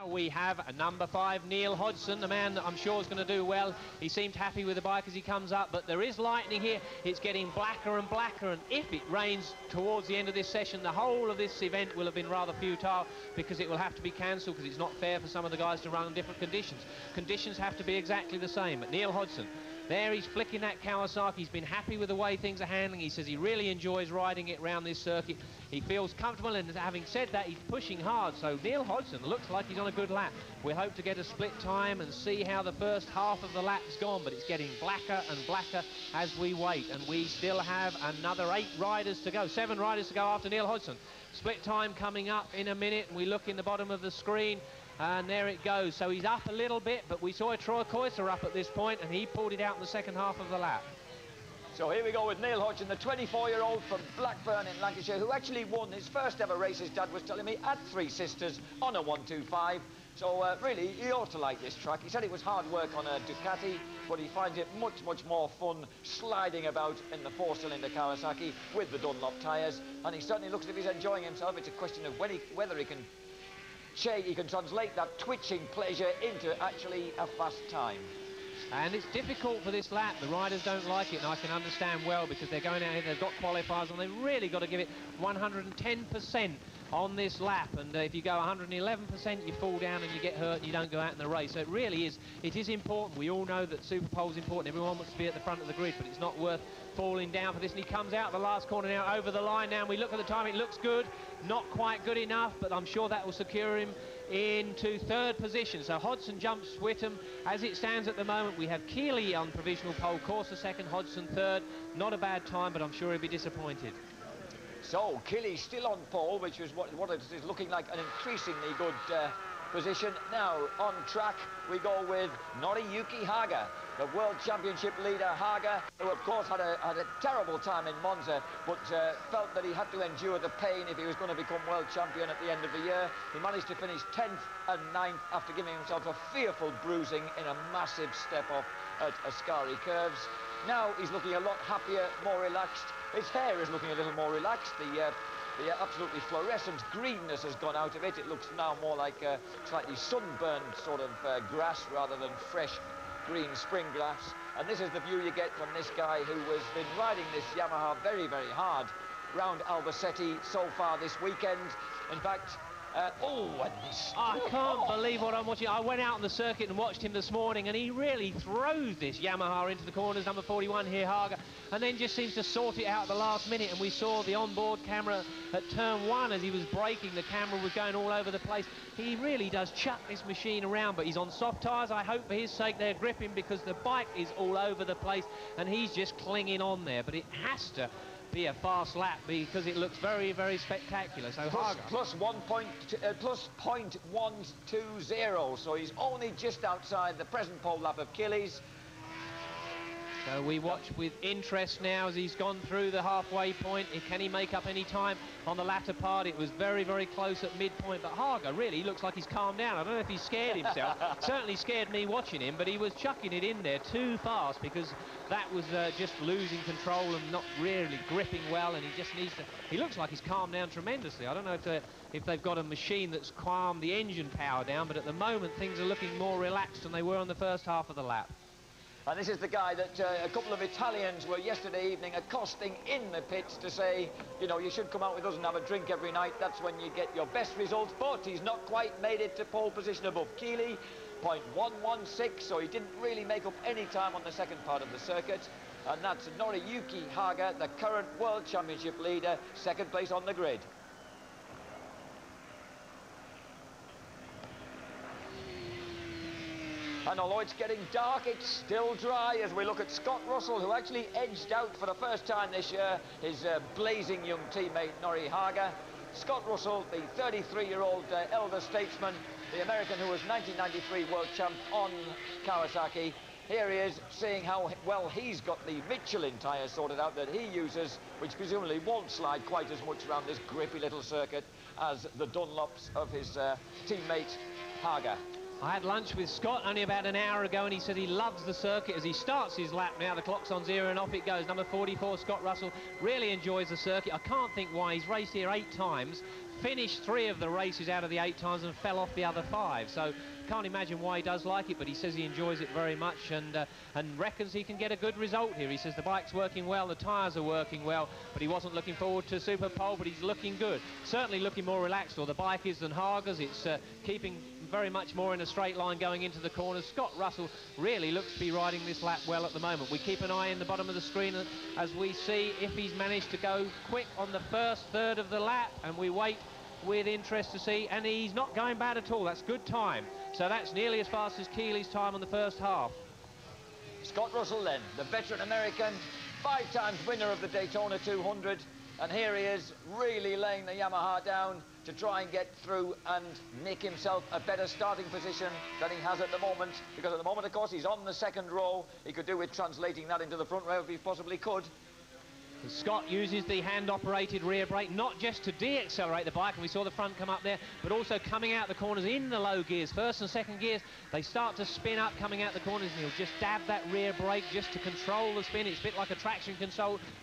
We have a number 5, Neil Hodgson, the man that I'm sure is going to do well. He seemed happy with the bike as he comes up, but there is lightning here. It's getting blacker and blacker, and if it rains towards the end of this session, the whole of this event will have been rather futile, because it will have to be cancelled, because it's not fair for some of the guys to run in different conditions. Conditions have to be exactly the same. But Neil Hodgson, there he's flicking that Kawasaki. He's been happy with the way things are handling. He says he really enjoys riding it around this circuit. He feels comfortable, and having said that, he's pushing hard. So Neil Hodgson looks like he's on a good lap. We hope to get a split time and see how the first half of the lap's gone, but it's getting blacker and blacker as we wait, and we still have another 8 riders to go, 7 riders to go after Neil Hodgson. Split time coming up in a minute, and we look in the bottom of the screen, and there it goes. So he's up a little bit, but we saw Troy Koiser up at this point, and he pulled it out in the second half of the lap. So here we go with Neil Hodgson, the 24-year-old from Blackburn in Lancashire, who actually won his first ever race, his dad was telling me, at Three Sisters on a 125. So really, he ought to like this track. He said it was hard work on a Ducati, but he finds it much, much more fun sliding about in the 4-cylinder Kawasaki with the Dunlop tyres. And he certainly looks as if he's enjoying himself. It's a question of whether he can translate that twitching pleasure into actually a fast time. And it's difficult for this lap. The riders don't like it, and I can understand well, because they're going out here, they've got qualifiers, and they've really got to give it 110% on this lap. And if you go 111%, you fall down and you get hurt and you don't go out in the race. So it is important. We all know that Superpole is important. Everyone wants to be at the front of the grid, but it's not worth falling down for this. And he comes out the last corner now, over the line now, and we look at the time. It looks good. Not quite good enough, but I'm sure that will secure him into 3rd position. So Hodgson jumps Whittam. As it stands at the moment, we have Keeley on provisional pole, Corsa 2nd, Hodgson 3rd. Not a bad time, but I'm sure he'll be disappointed. So Keeley still on pole, which is what it is looking like an increasingly good position. Now on track we go with Noriyuki Haga, the World Championship leader. Haga, who of course had a terrible time in Monza, but felt that he had to endure the pain if he was going to become world champion at the end of the year. He managed to finish 10th and 9th after giving himself a fearful bruising in a massive step off at Ascari Curves. Now he's looking a lot happier, more relaxed. His hair is looking a little more relaxed. The absolutely fluorescent greenness has gone out of it. It looks now more like a slightly sunburned sort of grass rather than fresh green spring grass. And this is the view you get from this guy who has been riding this Yamaha very, very hard round Albacete so far this weekend. In fact, I can't believe what I'm watching. I went out on the circuit and watched him this morning, and he really throws this Yamaha into the corners, number 41 here, Haga, and then just seems to sort it out at the last minute. And we saw the onboard camera at turn 1 as he was braking. The camera was going all over the place. He really does chuck this machine around, but he's on soft tyres. I hope for his sake they're gripping, because the bike is all over the place and he's just clinging on there. But it has to be a fast lap, because it looks very, very spectacular. So plus 0.120, so he's only just outside the present pole lap of Keeley's. So we watch with interest now as he's gone through the halfway point. Can he make up any time on the latter part? It was very, very close at midpoint, but Haga really looks like he's calmed down. I don't know if he's scared himself. Certainly scared me watching him, but he was chucking it in there too fast, because that was just losing control and not really gripping well, and he just needs to... He looks like he's calmed down tremendously. I don't know if they've got a machine that's calmed the engine power down, but at the moment things are looking more relaxed than they were on the first half of the lap. And this is the guy that a couple of Italians were yesterday evening accosting in the pits to say, you know, you should come out with us and have a drink every night. That's when you get your best results. But he's not quite made it to pole position above Keeley, 0.116, so he didn't really make up any time on the second part of the circuit. And that's Noriyuki Haga, the current World Championship leader, 2nd place on the grid. And although it's getting dark, it's still dry as we look at Scott Russell, who actually edged out for the first time this year his blazing young teammate Nori Haga. Scott Russell, the 33-year-old elder statesman, the American who was 1993 world champ on Kawasaki. Here he is, seeing how well he's got the Michelin tyres sorted out that he uses, which presumably won't slide quite as much around this grippy little circuit as the Dunlops of his teammate Haga. I had lunch with Scott only about an hour ago, and he said he loves the circuit. As he starts his lap now, the clock's on 0 and off it goes. Number 44, Scott Russell, really enjoys the circuit. I can't think why. He's raced here 8 times, finished 3 of the races out of the 8 times and fell off the other 5. So can't imagine why he does like it, but he says he enjoys it very much and reckons he can get a good result here. He says the bike's working well, the tyres are working well, but he wasn't looking forward to Superpole, but he's looking good. Certainly looking more relaxed, or the bike is, than Haga's. It's keeping very much more in a straight line going into the corners. Scott Russell really looks to be riding this lap well at the moment. We keep an eye in the bottom of the screen as we see if he's managed to go quick on the first third of the lap, and we wait with interest to see, and he's not going bad at all. That's good time. So that's nearly as fast as Keely's time on the first half. Scott Russell then, the veteran American, 5 times winner of the Daytona 200, and here he is really laying the Yamaha down to try and get through and make himself a better starting position than he has at the moment, because at the moment, of course, he's on the second row. He could do with translating that into the front row if he possibly could. Scott uses the hand-operated rear brake, not just to de-accelerate the bike, and we saw the front come up there, but also coming out the corners in the low gears. First and second gears, they start to spin up coming out the corners, and he'll just dab that rear brake just to control the spin. It's a bit like a traction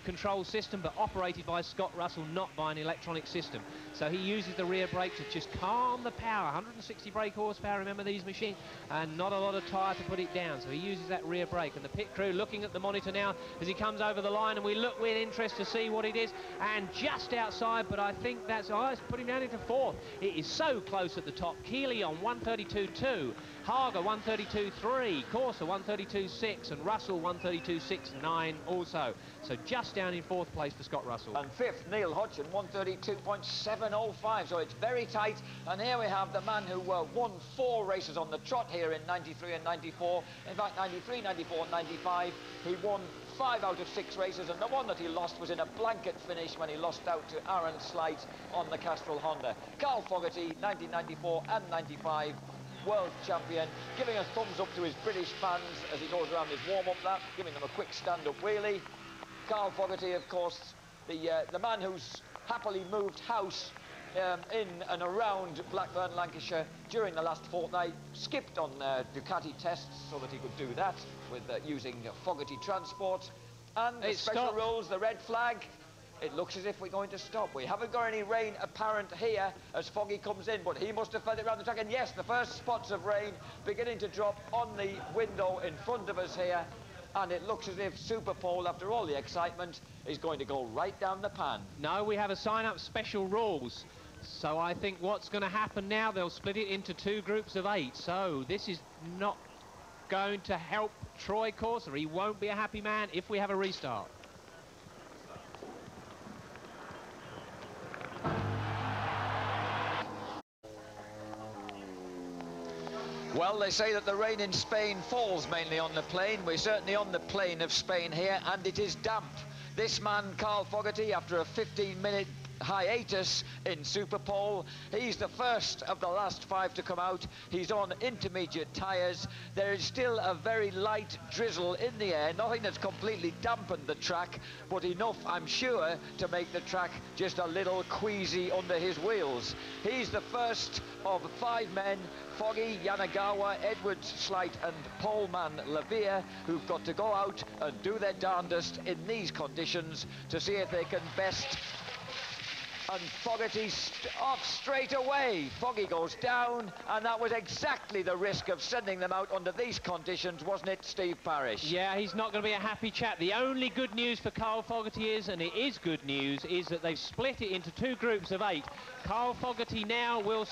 control system, but operated by Scott Russell, not by an electronic system. So he uses the rear brake to just calm the power. 160 brake horsepower, remember these machines, and not a lot of tyre to put it down. So he uses that rear brake, and the pit crew looking at the monitor now as he comes over the line, and we look with interest to see what it is, and just outside, but I think that's, it's put him down into 4th. It is so close at the top. Keely on 132.2, Haga 132.3, Corsa 132.6, and Russell 132.69 also. So just down in 4th place for Scott Russell. And 5th, Neil Hodgson, 132.705, so it's very tight. And here we have the man who won 4 races on the trot here in 93 and 94. In fact, 93, 94 and 95, he won 5 out of 6 races, and the one that he lost was in a blanket finish when he lost out to Aaron Slight on the Castrol Honda. Carl Fogarty, 1994 and 95, world champion, giving a thumbs up to his British fans as he goes around his warm-up lap, giving them a quick stand-up wheelie. Carl Fogarty, of course, the man who's happily moved house in and around Blackburn, Lancashire during the last fortnight, skipped on Ducati tests so that he could do that with using Fogarty transport. And the special rules, the red flag, it looks as if we're going to stop. We haven't got any rain apparent here as Foggy comes in, but he must have felt it around the track. And yes, the first spots of rain beginning to drop on the window in front of us here. And it looks as if Superpole, after all the excitement, is going to go right down the pan. No, we have a sign-up special rules. So I think what's going to happen now, they'll split it into 2 groups of 8. So this is not going to help Troy Corser. He won't be a happy man if we have a restart. Well, they say that the rain in Spain falls mainly on the plain. We're certainly on the plain of Spain here, and it is damp. This man, Carl Fogarty, after a 15-minute hiatus in Superpole, he's the first of the last 5 to come out. He's on intermediate tyres. There is still a very light drizzle in the air, nothing that's completely dampened the track, but enough, I'm sure, to make the track just a little queasy under his wheels. He's the first of 5 men, Foggy, Yanagawa, Edwards, Slight and poleman Lavia, who've got to go out and do their darndest in these conditions to see if they can best. And Fogarty off straight away. Foggy goes down, and that was exactly the risk of sending them out under these conditions, wasn't it, Steve Parrish? Yeah, he's not going to be a happy chap. The only good news for Carl Fogarty is, and it is good news, is that they've split it into 2 groups of 8. Carl Fogarty now will...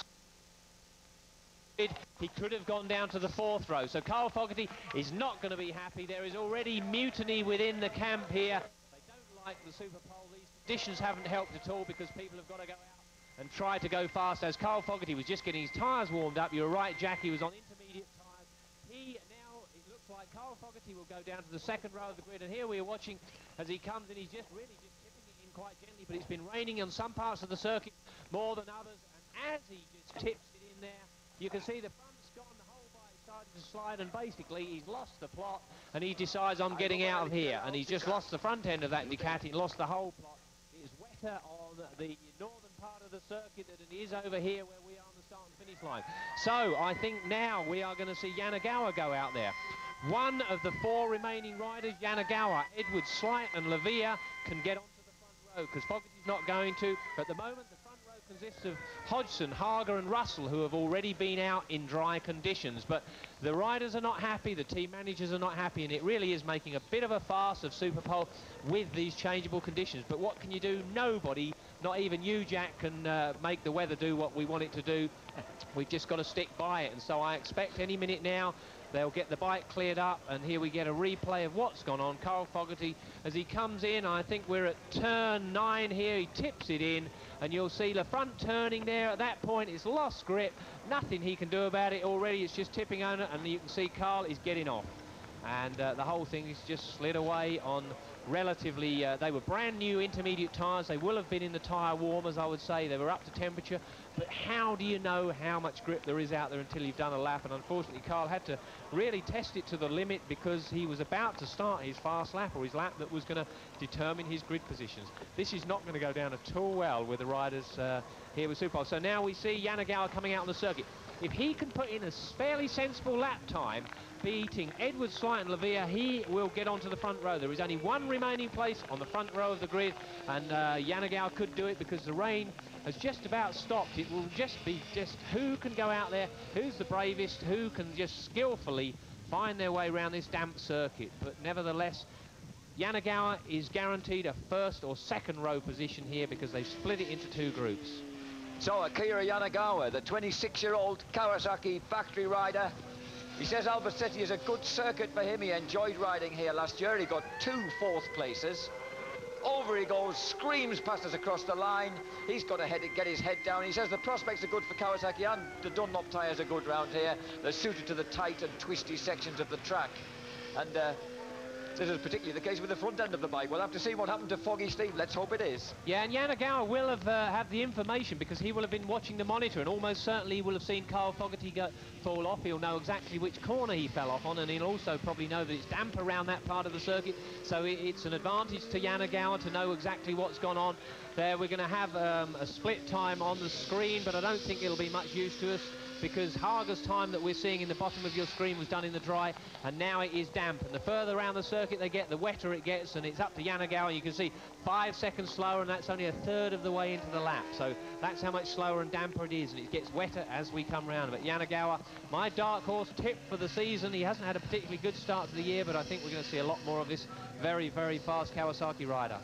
He could have gone down to the 4th row, so Carl Fogarty is not going to be happy. There is already mutiny within the camp here. They don't like the Superpole. These conditions haven't helped at all because people have got to go out and try to go fast. As Carl Fogarty was just getting his tyres warmed up, you were right, Jack, he was on intermediate tyres. It looks like Carl Fogarty will go down to the 2nd row of the grid, and here we are watching as he comes in. He's just really just tipping it in quite gently, but it's been raining on some parts of the circuit more than others, and as he just tips it in there, you can see the front's gone, the whole bike started to slide, and basically he's lost the plot, and he decides, I'm getting out of here, and he's just lost the front end of that Ducati and lost the whole plot. It is wetter on the northern part of the circuit than it is over here where we are on the start and finish line. So I think now we are going to see Yanagawa go out there. One of the 4 remaining riders, Yanagawa, Edwards, Slight and Lavia, can get onto the front row because Fogarty's not going to. At the moment, the front row consists of Hodgson, Hager and Russell, who have already been out in dry conditions. But the riders are not happy, the team managers are not happy, and it really is making a bit of a farce of Superpole with these changeable conditions. But what can you do? Nobody, not even you, Jack, can make the weather do what we want it to do. We've just got to stick by it, and so I expect any minute now they'll get the bike cleared up, and here we get a replay of what's gone on. Carl Fogarty, as he comes in, I think we're at turn 9 here, he tips it in, and you'll see the front turning there. At that point, it's lost grip, nothing he can do about it already, it's just tipping on it, and you can see Carl is getting off. And the whole thing is just slid away on relatively, they were brand new intermediate tyres. They will have been in the tyre warmers, I would say. They were up to temperature. But how do you know how much grip there is out there until you've done a lap? And unfortunately, Carl had to really test it to the limit because he was about to start his fast lap, or his lap that was going to determine his grid positions. This is not going to go down at all well with the riders here with Superpole. So now we see Yanagawa coming out on the circuit. If he can put in a fairly sensible lap time, beating Edwards, Slight and Lavia, he will get onto the front row. There is only one remaining place on the front row of the grid, and Yanagawa could do it because the rain has just about stopped. It will just be who can go out there, who's the bravest, who can just skillfully find their way around this damp circuit. But nevertheless, Yanagawa is guaranteed a first or second row position here because they've split it into two groups. So Akira Yanagawa, the 26-year-old Kawasaki factory rider, he says Albacete is a good circuit for him. He enjoyed riding here last year. He got 2 4th places. Over he goes, screams past us across the line. He's got to get his head down. He says the prospects are good for Kawasaki, and the Dunlop tyres are good round here. They're suited to the tight and twisty sections of the track. And this is particularly the case with the front end of the bike. We'll have to see what happened to Foggy Steve. Let's hope it is. Yeah, and Yanagawa will have the information because he will have been watching the monitor, and almost certainly he will have seen Carl Fogarty fall off. He'll know exactly which corner he fell off on, and he'll also probably know that it's damp around that part of the circuit. So it's an advantage to Yanagawa to know exactly what's gone on. There we're going to have a split time on the screen, but I don't think it'll be much use to us, because Hager's time that we're seeing in the bottom of your screen was done in the dry, and now it is damp. And the further around the circuit they get, the wetter it gets, and it's up to Yanagawa. You can see 5 seconds slower, and that's only a third of the way into the lap. So that's how much slower and damper it is, and it gets wetter as we come round. But Yanagawa, my dark horse tip for the season. He hasn't had a particularly good start to the year, but I think we're going to see a lot more of this very, very fast Kawasaki rider.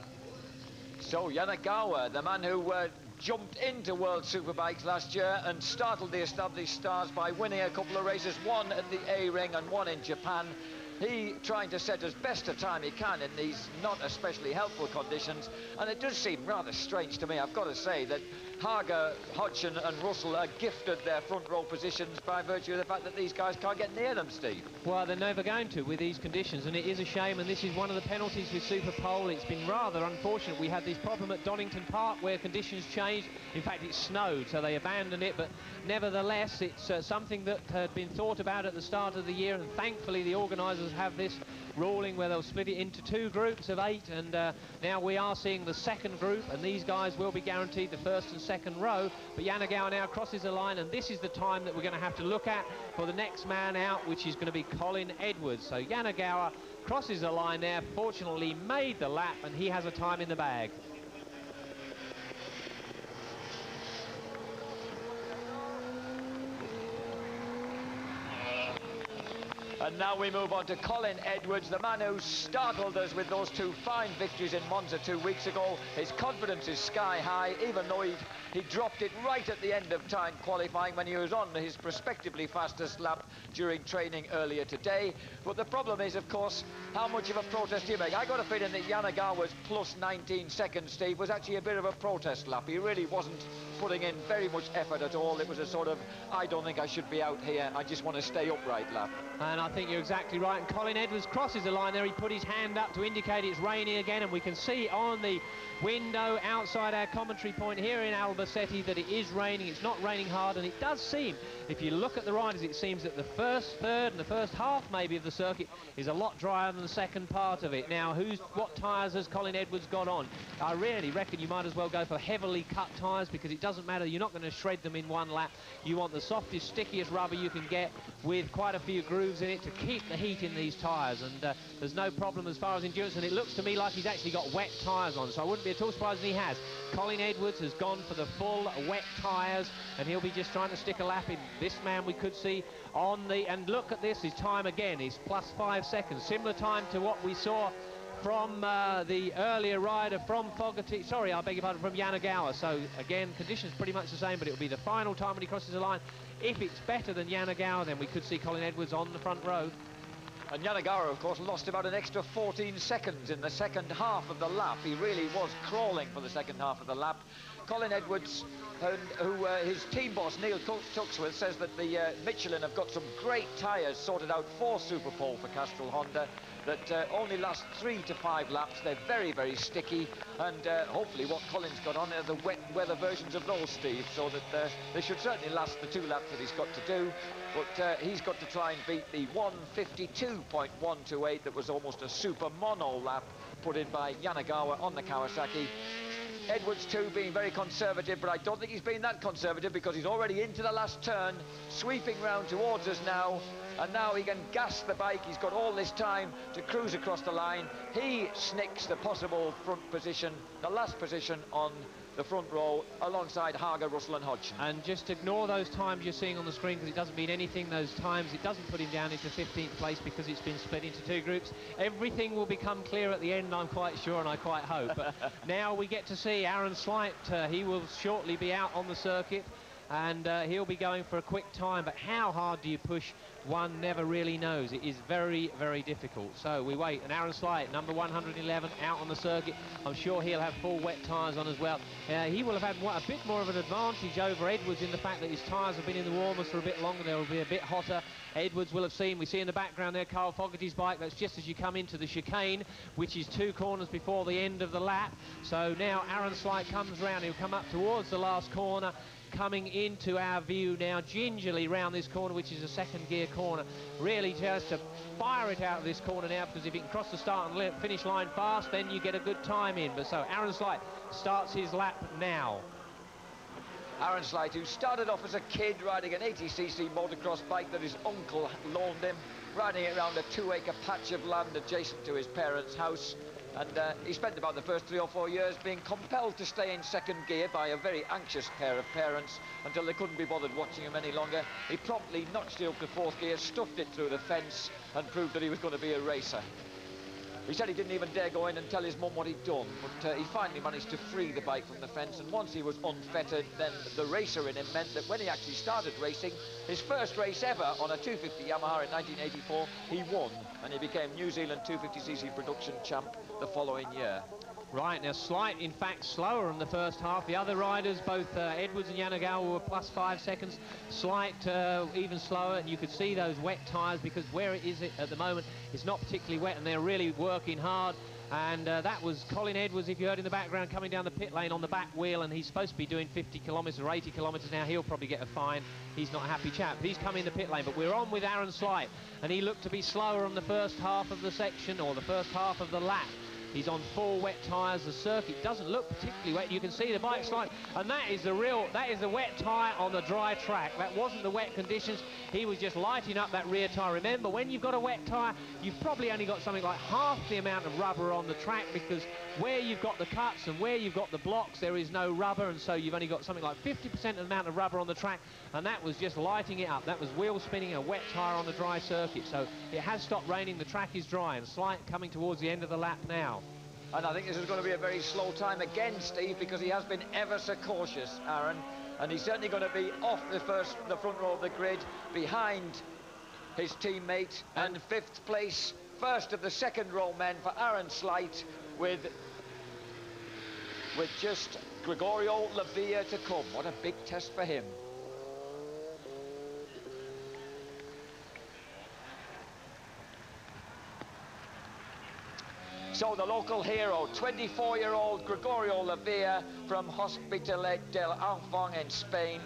So Yanagawa, the man who jumped into World Superbikes last year and startled the established stars by winning a couple of races, one at the A-Ring and one in Japan. He trying to set as best a time he can in these not especially helpful conditions, and it does seem rather strange to me, I've got to say, that Hager, Hodgson and Russell are gifted their front row positions by virtue of the fact that these guys can't get near them, Steve. Well, they're never going to with these conditions, and it is a shame, and this is one of the penalties with Superpole. It's been rather unfortunate. We had this problem at Donington Park where conditions changed. In fact, it snowed, so they abandoned it, but nevertheless, it's something that had been thought about at the start of the year, and thankfully the organisers have this ruling where they'll split it into 2 groups of 8, and now we are seeing the second group, and these guys will be guaranteed the first and second row. But Yanagawa now crosses the line, and this is the time that we're going to have to look at for the next man out, which is going to be Colin Edwards. So Yanagawa crosses the line there, fortunately made the lap, and he has a time in the bag. And now we move on to Colin Edwards, the man who startled us with those 2 fine victories in Monza 2 weeks ago. His confidence is sky high, even though he dropped it right at the end of time qualifying when he was on his prospectively fastest lap during training earlier today. But the problem is, of course, how much of a protest do you make? I got a feeling that Yanagawa's plus 19 seconds, Steve, was actually a bit of a protest lap. He really wasn't putting in very much effort at all. It was a sort of, I don't think I should be out here, I just want to stay upright lap. And I think you're exactly right. And Colin Edwards crosses the line there. He put his hand up to indicate it's raining again, and we can see on the window outside our commentary point here in Albacete that it is raining. It's not raining hard, and it does seem, if you look at the riders, it seems that the first third and the first half maybe of the circuit is a lot drier than the second part of it. Now, what tyres has Colin Edwards got on? I really reckon you might as well go for heavily cut tyres, because it doesn't matter, you're not going to shred them in one lap. You want the softest, stickiest rubber you can get with quite a few grooves in it. bike to keep the heat in these tyres, and there's no problem as far as endurance, and it looks to me like he's actually got wet tyres on, so I wouldn't be at all surprised if he has. Colin Edwards has gone for the full wet tyres, and he'll be just trying to stick a lap in. This man we could see on the, and look at this, his time again is +5 seconds, similar time to what we saw from the earlier rider from Fogarty, sorry, I beg your pardon, from Yanagawa. So again, conditions pretty much the same, but it'll be the final time when he crosses the line. If it's better than Yanagawa, then we could see Colin Edwards on the front row. And Yanagawa, of course, lost about an extra 14 seconds in the second half of the lap. He really was crawling for the second half of the lap. Colin Edwards, who his team boss Neil Tuxworth says that the Michelin have got some great tyres sorted out for Superpole for Castrol Honda that only last 3 to 5 laps. They're very, very sticky, and hopefully what Colin's got on are the wet weather versions of those, Steve, so that they should certainly last the 2 laps that he's got to do. But he's got to try and beat the 1:52.128 that was almost a super mono lap put in by Yanagawa on the Kawasaki. Edwards too being very conservative, but I don't think he's been that conservative because he's already into the last turn, sweeping round towards us now, and now he can gas the bike. He's got all this time to cruise across the line. He snicks the possible front position, the last position on the front row alongside Haga, Russell and Hodgson. And just ignore those times you're seeing on the screen because it doesn't mean anything, those times. It doesn't put him down into 15th place because it's been split into 2 groups. Everything will become clear at the end, I'm quite sure, and I quite hope. But now we get to see Aaron Slight. He will shortly be out on the circuit, and he'll be going for a quick time. But how hard do you push? One never really knows. It is very, very difficult. So we wait, and Aaron Slight, number 111, out on the circuit. I'm sure he'll have full wet tyres on as well. He will have had a bit more of an advantage over Edwards in the fact that his tyres have been in the warmers for a bit longer. They'll be a bit hotter. Edwards will have seen, we see in the background there, Carl Fogarty's bike. That's just as you come into the chicane, which is 2 corners before the end of the lap. So now Aaron Slight comes round. He'll come up towards the last corner, coming into our view now gingerly round this corner, which is a 2nd gear corner. Really just to fire it out of this corner now, because if he can cross the start and finish line fast, then you get a good time in. But so Aaron Slight starts his lap now. Aaron Slight, who started off as a kid riding an 80cc motocross bike that his uncle loaned him, riding it around a 2-acre patch of land adjacent to his parents' house. And he spent about the first 3 or 4 years being compelled to stay in 2nd gear by a very anxious pair of parents until they couldn't be bothered watching him any longer. He promptly notched it up to 4th gear, stuffed it through the fence, and proved that he was going to be a racer. He said he didn't even dare go in and tell his mum what he'd done, but he finally managed to free the bike from the fence, and once he was unfettered, then the racer in him meant that when he actually started racing, his first race ever on a 250 Yamaha in 1984, he won, and he became New Zealand 250cc production champ the following year. Right, now Slight, in fact, slower in the first half. The other riders, both Edwards and Yanagawa, were +5 seconds. Slight even slower, and you could see those wet tyres because where it is at the moment, it's not particularly wet, and they're really working hard. And that was Colin Edwards, if you heard in the background, coming down the pit lane on the back wheel, and he's supposed to be doing 50 kilometres or 80 kilometres now. He'll probably get a fine. He's not a happy chap. He's coming in the pit lane, but we're on with Aaron Slight, and he looked to be slower on the first half of the section, or the first half of the lap. He's on 4 wet tyres. The circuit doesn't look particularly wet. You can see the bike slide, and that is the wet tyre on the dry track. That wasn't the wet conditions. He was just lighting up that rear tyre. Remember, when you've got a wet tyre, you've probably only got something like half the amount of rubber on the track, because where you've got the cuts and where you've got the blocks, there is no rubber, and so you've only got something like 50% of the amount of rubber on the track, and that was just lighting it up. That was wheel spinning a wet tyre on the dry circuit. So it has stopped raining. The track is dry, and Slight coming towards the end of the lap now. And I think this is going to be a very slow time again, Steve, because he has been ever so cautious, Aaron. And he's certainly going to be off the front row of the grid, behind his teammate. And 5th place, first of the 2nd row men for Aaron Slight, with just Gregorio Lavia to come. What a big test for him. So the local hero, 24-year-old Gregorio Lavia from Hospitalet del Enfant in Spain.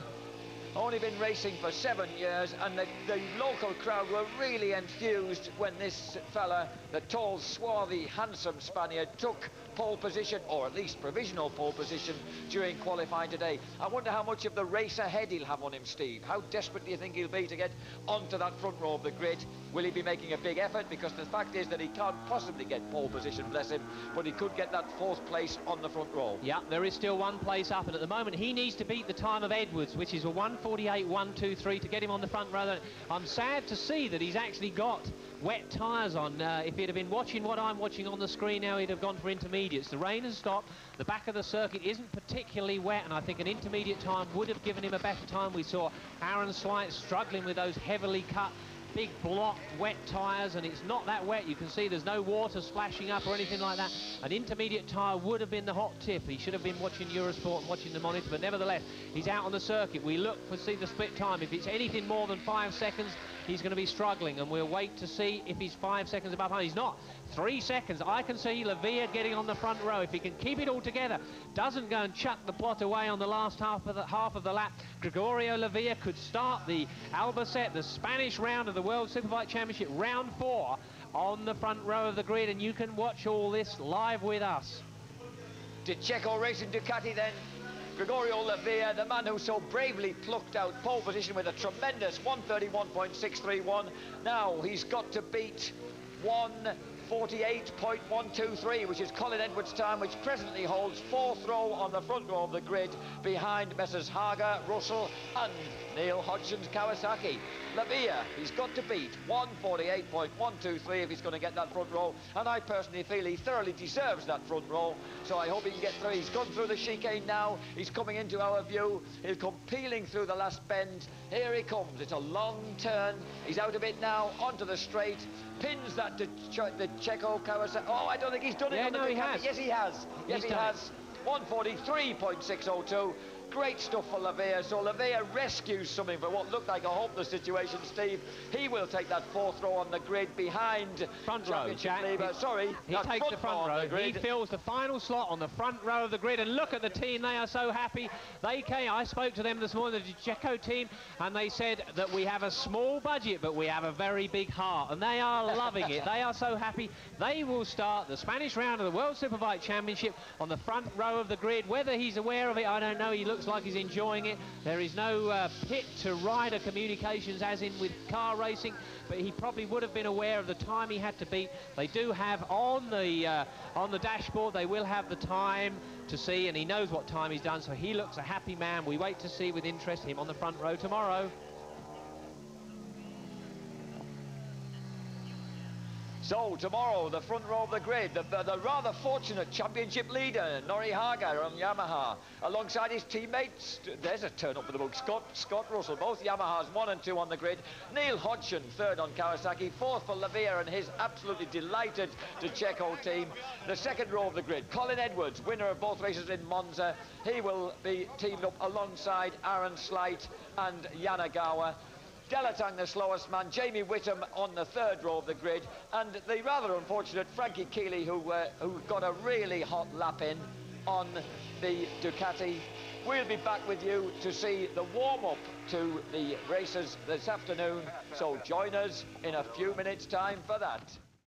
only been racing for 7 years, and the local crowd were really enthused when this fella, the tall, swarthy, handsome Spaniard, took pole position, or at least provisional pole position, during qualifying today. I wonder how much of the race ahead he'll have on him, Steve. How desperate do you think he'll be to get onto that front row of the grid? Will he be making a big effort? Because the fact is that he can't possibly get pole position, bless him, but he could get that 4th place on the front row. Yeah, there is still 1 place up, and at the moment he needs to beat the time of Edwards, which is a 1:48.123, to get him on the front row. I'm sad to see that he's actually got wet tyres on. If he'd have been watching what I'm watching on the screen now, he'd have gone for intermediates. The rain has stopped, the back of the circuit isn't particularly wet, and I think an intermediate time would have given him a better time. We saw Aaron Slight struggling with those heavily cut, big block wet tyres, and it's not that wet. You can see there's no water splashing up or anything like that. An intermediate tyre would have been the hot tip. He should have been watching Eurosport and watching the monitor, but nevertheless, he's out on the circuit. We look to see the split time. If it's anything more than 5 seconds, he's going to be struggling, and we'll wait to see if he's 5 seconds above. He's not. 3 seconds. I can see Lavia getting on the front row. If he can keep it all together, doesn't go and chuck the plot away on the last half of the lap, Gregorio Lavia could start the Albacete, the Spanish round of the World Superbike Championship, round 4, on the front row of the grid, and you can watch all this live with us. De Checo racing Ducati then. Gregorio Lavia, the man who so bravely plucked out pole position with a tremendous 1:31.631. Now he's got to beat 1:48.123, which is Colin Edwards' time, which presently holds 4th row on the front row of the grid, behind Messrs Haga, Russell and Neil Hodgson's Kawasaki. Lavia, he's got to beat 1:48.123 if he's going to get that front row, and I personally feel he thoroughly deserves that front row, so I hope he can get through. He's gone through the chicane now, he's coming into our view, he'll come peeling through the last bend. Here he comes, it's a long turn, he's out of it now, onto the straight, pins that to the Checo Kawasaki. Oh, I don't think he's done it. Yeah, no, he has. Yes, he has. Yes, he has. 1:43.602. Great stuff for Lavia. So Lavia rescues something for what looked like a hopeless situation, Steve. He will take that 4th row on the grid behind front row, Jack. Sorry, he takes the front row. He fills the final slot on the front row of the grid, and look at the team. They are so happy. They came. I spoke to them this morning, the Checo team, and they said that we have a small budget, but we have a very big heart, and they are loving it. They are so happy. They will start the Spanish round of the World Superbike Championship on the front row of the grid. Whether he's aware of it, I don't know. He looks like he's enjoying it. There is no pit to rider communications as in with car racing, but he probably would have been aware of the time he had to beat. They do have on the dashboard, they will have the time to see, and he knows what time he's done, so he looks a happy man. We wait to see with interest him on the front row tomorrow. So tomorrow, the front row of the grid, the rather fortunate championship leader, Nori Haga on Yamaha, alongside his teammates. There's a turn up for the book. Scott Russell, both Yamahas 1 and 2 on the grid. Neil Hodgson, 3rd on Kawasaki, 4th for Lavia and his absolutely delighted De Checo team. The 2nd row of the grid, Colin Edwards, winner of both races in Monza. He will be teamed up alongside Aaron Slight and Yanagawa. Delatang, the slowest man, Jamie Whittam on the 3rd row of the grid, and the rather unfortunate Frankie Keeley, who got a really hot lap in on the Ducati. We'll be back with you to see the warm-up to the races this afternoon, so join us in a few minutes' time for that.